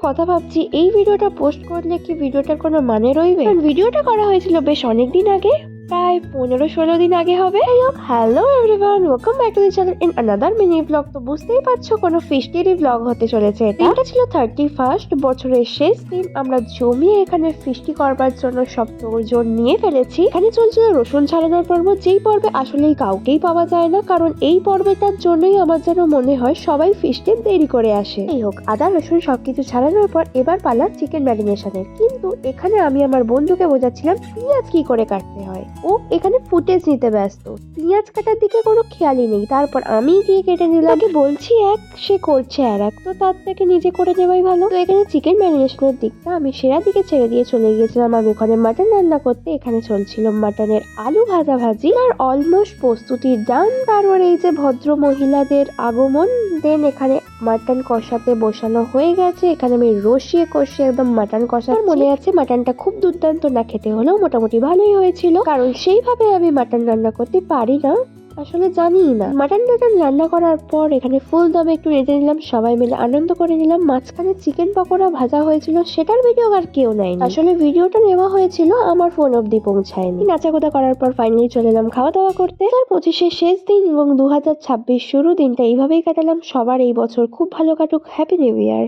কথা ভাবছি, এই ভিডিওটা পোস্ট করলে কি ভিডিওটার কোনো মানে রইবে? কারণ ভিডিওটা করা হয়েছিল বেশ অনেকদিন আগে, প্রায় 15-16 দিন আগে হবে। Hello everyone, welcome back to the channel in another mini blog. তো বুঝতেই পারছো কোনো ফিস্টেরই ব্লগ হতে চলেছে। এটা ছিল 31st, বছরের শেষ দিন। আমরা জমিয়ে এখানে ফিস্টি করবার জন্য সব তোড়জোড় নিয়ে ফেলেছি। এখানে চলছিল রসুন ছাড়ানোর পর্ব, যেই পর্বে আসলেই কাউকেই পাওয়া যায় না, কারণ এই পর্বটার জন্যই আমার যেন মনে হয় সবাই ফিস্টে দেরি করে আসে। এই হোক, আদা রসুন সবকিছু ছাড়ানোর পর এবার পালা চিকেন ম্যারিনেশনের। কিন্তু এখানে আমি আমার বন্ধুকে বোঝাচ্ছিলাম পেঁয়াজ কি করে কাটতে হয়। ও এখানে ফুটেজ নিতে ব্যস্ত, পেঁয়াজ কাটার দিকে কোনো খেয়ালই নেই। তারপর আমি গিয়ে কেটে নিলাম। বলছি এক, সে করছে আর এক, তো তার থেকে নিজে করে নেওয়াই ভালো। তো এখানে চিকেন ম্যারিনেশনের দিকটা আমি সেরা দিকে ছেড়ে দিয়ে চলে গিয়েছিলাম আমি ওখানে মাটন রান্না করতে। এখানে চলছিল মাটনের আলু ভাজি আর অলমোস্ট প্রস্তুতির ডান। তারপর এই যে ভদ্র মহিলাদের আগমন, দেন এখানে মাটন কষাতে বসানো হয়ে গেছে। এখানে আমি কষিয়ে একদম মাটন কষা। মনে আছে মাটনটা খুব দুর্দান্ত না খেতে হলেও মোটামুটি ভালোই হয়েছিল, কারণ সেইভাবে আমি মাটন রান্না করতে পারি না, আসলে জানি না। মাটন রান্না করার পর এখানে ফুল দমে একটু নেড়ে নিলাম, সবাই মিলে আনন্দ করে নিলাম। মাঝখানে চিকেন পকোড়া ভাজা হয়েছিল, সেটার ভিডিও আর কেউ নেয়নি। আসলে ভিডিওটা নেওয়া হয়েছিল, আমার ফোন অব্দি পৌঁছায়নি। নাচাগোদা করার পর ফাইনালি চলে এলাম খাওয়া দাওয়া করতে। 2025 শেষ দিন এবং 2026 শুরু, দিনটা এইভাবেই কাটালাম। সবার এই বছর খুব ভালো কাটুক। Happy new year.